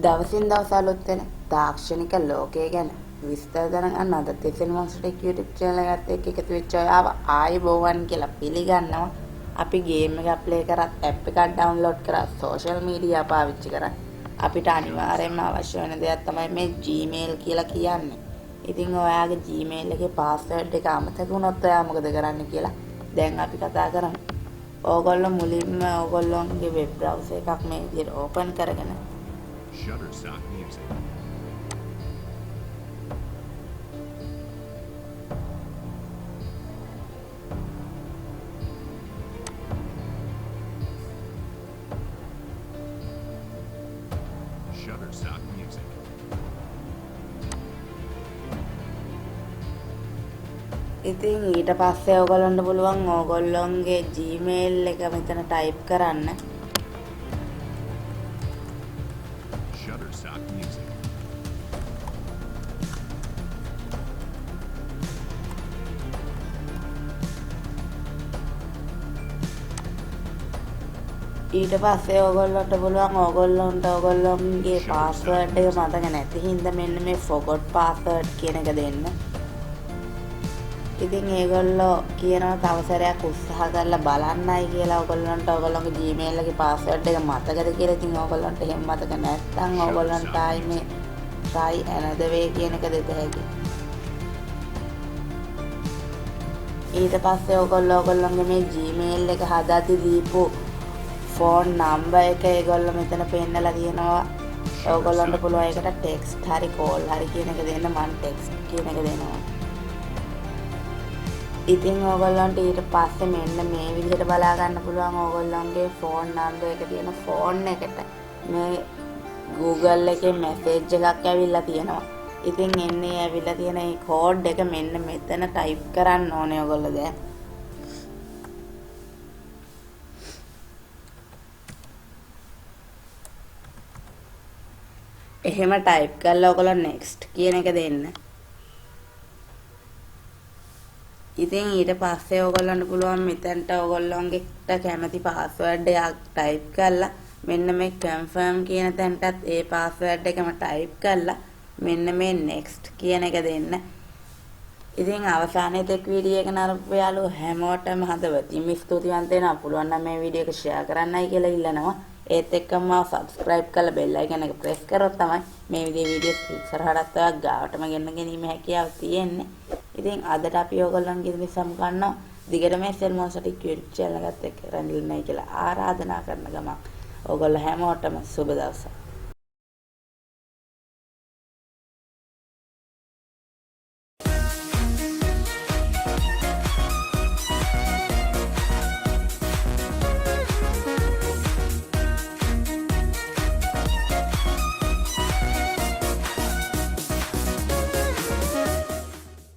දවසින් දවස අලුත් වෙන තාක්ෂණික ලෝකය ගැන විස්තර දැනගන්න අද තිසෙල් මොන්ස්ටර් YouTube channel එකත් එක්ක එකතු වෙච්ච ඔයාව ආයිබෝවන් කියලා පිළිගන්නවා. අපි ගේම් එකක් ප්ලේ කරත් ඇප් එකක් ඩවුන්ලෝඩ් කරත් සෝෂල් මීඩියා පාවිච්චි කරත් අපිට අනිවාර්යයෙන්ම අවශ්‍ය වෙන දෙයක් තමයි මේ Gmail කියලා කියන්නේ. ඉතින් ඔයාගේ Gmail එකේ පාස්වර්ඩ් එක අමතක වුණොත් ඔයා මොකද කරන්න කියලා දැන් අපි කතා කරමු. ඕගොල්ලෝ මුලින්ම ඕගොල්ලෝගේ වෙබ් බ්‍රවුසර් එකක් මේ විදිහට ඕපන් කරගෙන Shutterstock Music. Shutterstock Music. ඉතින් ඊට පස්සේ ඕගොල්ලන්ට පුළුවන් ඕගොල්ලොන්ගේ Gmail එක මෙතන ටයිප් කරන්න. Shutterstock Music. ඊට පස්සේ ඕගොල්ලන්ට පුළුවන් ඕගොල්ලොන්ගේ පාස්වර්ඩ් එක මතක නැති හින්දා මෙන්න මේ forgot password කියන එක දෙන්න. ඉතින් ඒගොල්ලෝ කියනවා තව සැරයක් උත්සාහ කරලා බලන්නයි කියලා ඕගොල්ලන්ට ඕගොල්ලෝගේ Gmail එකේ password එක මතකද කියලා. ඉතින් ඕගොල්ලන්ට එහෙම මතක නැත්නම් ඕගොල්ලන්ට ආයි මේ try another way කියන එක දෙත හැකියි. ඊට පස්සේ ඕගොල්ලෝගේ මේ Gmail එක හදද්දි දීපු ෆෝන් නම්බර් එක ඒගොල්ලෝ මෙතන පෙන්නලා තියෙනවා. ඕගොල්ලන්ට පුළුවන් ඒකට ටෙක්ස්ට් හරි කෝල් හරි කියන එක දෙන්න. මම ටෙක්ස්ට් කියන එක දෙනවා. ඉතින් ඕගොල්ලන්ට ඊට පස්සේ මෙන්න මේ විදිහට බලා ගන්න පුළුවන් ඕගොල්ලන්ගේ ෆෝන් නම්බර් එක තියෙන ෆෝන් එකට මේ Google එකේ මැසේජ් එකක් ඇවිල්ලා තියෙනවා. ඉතින් එන්නේ ඇවිල්ලා තියෙන මේ කෝඩ් එක මෙන්න මෙතන ටයිප් කරන්න ඕනේ ඕගොල්ලෝ දැන්. එහෙම ටයිප් කරලා ඔයගොල්ලෝ next කියන එක දෙන්න. ඉතින් ඊට පස්සේ ඔයගොල්ලන්ට පුළුවන් මෙතනට ඔයගොල්ලන්ගේට කැමති පාස්වර්ඩ් එකක් ටයිප් කරලා මෙන්න මේ confirm කියන තැනටත් ඒ පාස්වර්ඩ් එකම ටයිප් කරලා මෙන්න මේ next කියන එක දෙන්න. ඉතින් අවසානයේ තෙක් වීඩියෝ එක නරඹපු යාළුවෝ හැමෝටම හදවතින්ම ස්තුතිවන්ත වෙනවා. පුළුවන් නම් මේ වීඩියෝ එක share කරන්නයි කියලා ඉල්ලනවා. ඒත් එක්කම subscribe කරලා bell icon එක press කරොත් තමයි මේ විදිහේ වීඩියෝස් ඉස්සරහටත් ඔයා ගාවටම ගෙන්න ගැනීම හැකියාව තියෙන්නේ. ඉතින් අදට අපි ඔයගොල්ලන්ගේ ඉතින් ගන්නවා. දිගට මේ සෙල් මොන්ස්ටර් YouTube channel එකත් එක්ක රැඳිලා ඉන්නයි කියලා ආරාධනා කරන ගමන් ඔයගොල්ලෝ හැමෝටම සුබ දවසක්.